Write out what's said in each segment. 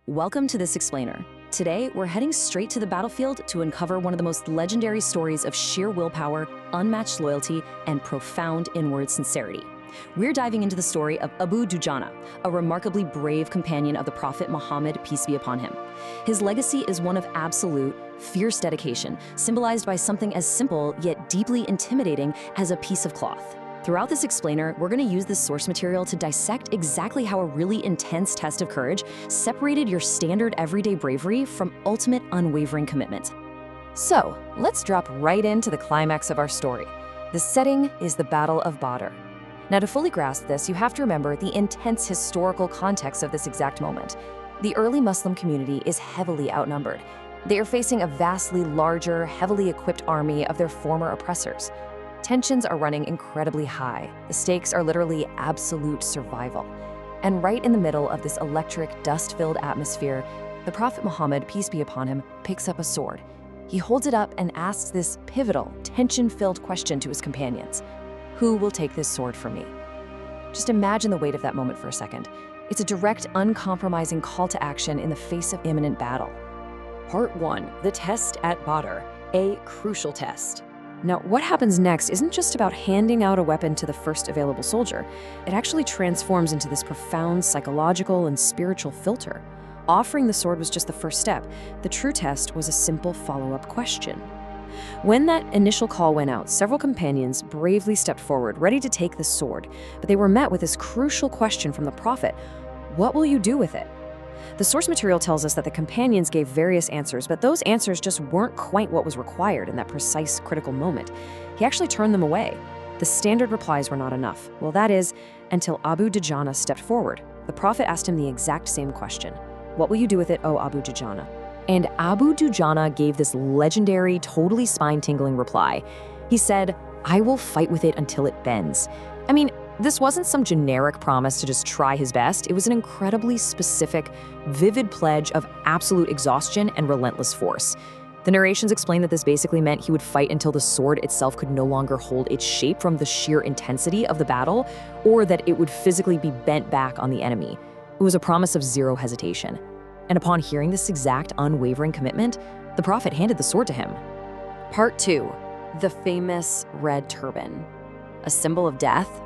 Welcome to This Explainer. Today, we're heading straight to the battlefield to uncover one of the most legendary stories of sheer willpower, unmatched loyalty, and profound inward sincerity. We're diving into the story of Abu Dujana, a remarkably brave companion of the Prophet Muhammad, peace be upon him. His legacy is one of absolute, fierce dedication, symbolized by something as simple yet deeply intimidating as a piece of cloth. Throughout this explainer, we're going to use this source material to dissect exactly how a really intense test of courage separated your standard everyday bravery from ultimate unwavering commitment. So, let's drop right into the climax of our story. The setting is the Battle of Badr. Now, to fully grasp this, you have to remember the intense historical context of this exact moment. The early Muslim community is heavily outnumbered. They are facing a vastly larger, heavily equipped army of their former oppressors. Tensions are running incredibly high. The stakes are literally absolute survival. And right in the middle of this electric, dust-filled atmosphere, the Prophet Muhammad, peace be upon him, picks up a sword. He holds it up and asks this pivotal, tension-filled question to his companions. Who will take this sword from me? Just imagine the weight of that moment for a second. It's a direct, uncompromising call to action in the face of imminent battle. Part 1, the test at Badr, a crucial test. Now, what happens next isn't just about handing out a weapon to the first available soldier. It actually transforms into this profound psychological and spiritual filter. Offering the sword was just the first step. The true test was a simple follow-up question. When that initial call went out, several companions bravely stepped forward, ready to take the sword, but they were met with this crucial question from the Prophet: what will you do with it? The source material tells us that the companions gave various answers, but those answers just weren't quite what was required in that precise, critical moment. He actually turned them away. The standard replies were not enough. Well, that is, until Abu Dujana stepped forward. The Prophet asked him the exact same question. What will you do with it, O Abu Dujana? And Abu Dujana gave this legendary, totally spine-tingling reply. He said, I will fight with it until it bends. I mean, this wasn't some generic promise to just try his best. It was an incredibly specific, vivid pledge of absolute exhaustion and relentless force. The narrations explain that this basically meant he would fight until the sword itself could no longer hold its shape from the sheer intensity of the battle, or that it would physically be bent back on the enemy. It was a promise of zero hesitation. And upon hearing this exact unwavering commitment, the Prophet handed the sword to him. Part 2, the famous red turban. A symbol of death?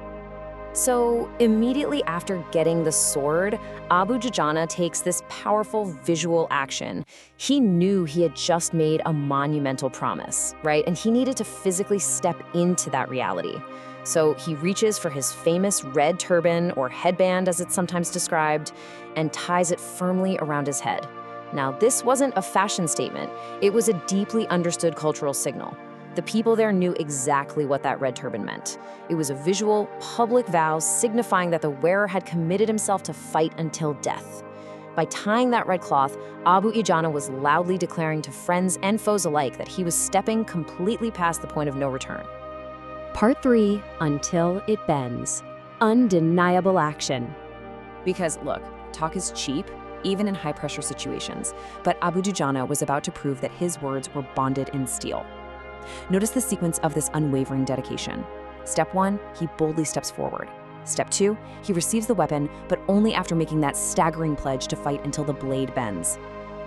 So immediately after getting the sword, Abu Dujana takes this powerful visual action. He knew he had just made a monumental promise, right? And he needed to physically step into that reality. So he reaches for his famous red turban, or headband as it's sometimes described, and ties it firmly around his head. Now, this wasn't a fashion statement. It was a deeply understood cultural signal. The people there knew exactly what that red turban meant. It was a visual, public vow signifying that the wearer had committed himself to fight until death. By tying that red cloth, Abu Dujana was loudly declaring to friends and foes alike that he was stepping completely past the point of no return. Part 3, until it bends. Undeniable action. Because look, talk is cheap, even in high-pressure situations, but Abu Dujana was about to prove that his words were bonded in steel. Notice the sequence of this unwavering dedication. Step 1, he boldly steps forward. Step 2, he receives the weapon, but only after making that staggering pledge to fight until the blade bends.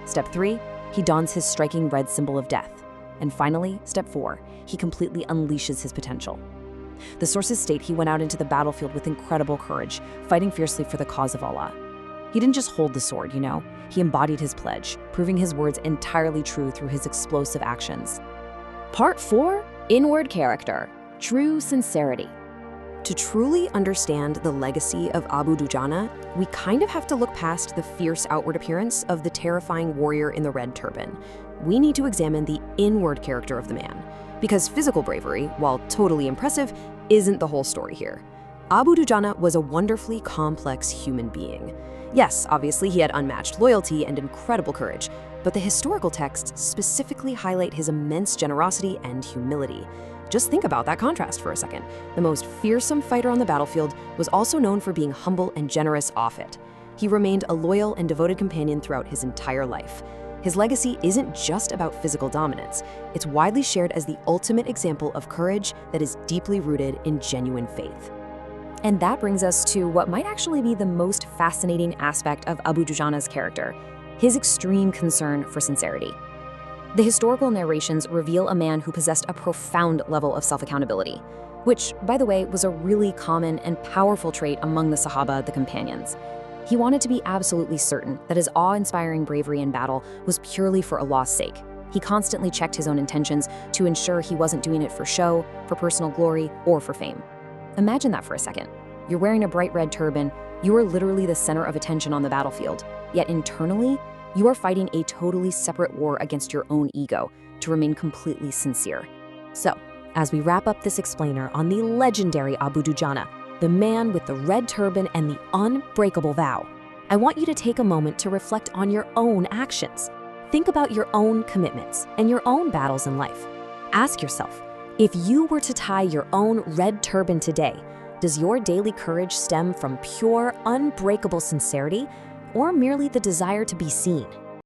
Step 3, he dons his striking red symbol of death. And finally, Step 4, he completely unleashes his potential. The sources state he went out into the battlefield with incredible courage, fighting fiercely for the cause of Allah. He didn't just hold the sword, he embodied his pledge, proving his words entirely true through his explosive actions. Part 4, inward character, true sincerity. To truly understand the legacy of Abu Dujana, we kind of have to look past the fierce outward appearance of the terrifying warrior in the red turban. We need to examine the inward character of the man, because physical bravery, while totally impressive, isn't the whole story here. Abu Dujana was a wonderfully complex human being. Yes, obviously he had unmatched loyalty and incredible courage, but the historical texts specifically highlight his immense generosity and humility. Just think about that contrast for a second. The most fearsome fighter on the battlefield was also known for being humble and generous off it. He remained a loyal and devoted companion throughout his entire life. His legacy isn't just about physical dominance. It's widely shared as the ultimate example of courage that is deeply rooted in genuine faith. And that brings us to what might actually be the most fascinating aspect of Abu Dujana's character, his extreme concern for sincerity. The historical narrations reveal a man who possessed a profound level of self-accountability, which, by the way, was a really common and powerful trait among the Sahaba, the companions. He wanted to be absolutely certain that his awe-inspiring bravery in battle was purely for Allah's sake. He constantly checked his own intentions to ensure he wasn't doing it for show, for personal glory, or for fame. Imagine that for a second. You're wearing a bright red turban, you are literally the center of attention on the battlefield, yet internally, you are fighting a totally separate war against your own ego to remain completely sincere. So, as we wrap up this explainer on the legendary Abu Dujana, the man with the red turban and the unbreakable vow, I want you to take a moment to reflect on your own actions. Think about your own commitments and your own battles in life. Ask yourself, if you were to tie your own red turban today, does your daily courage stem from pure, unbreakable sincerity, or merely the desire to be seen?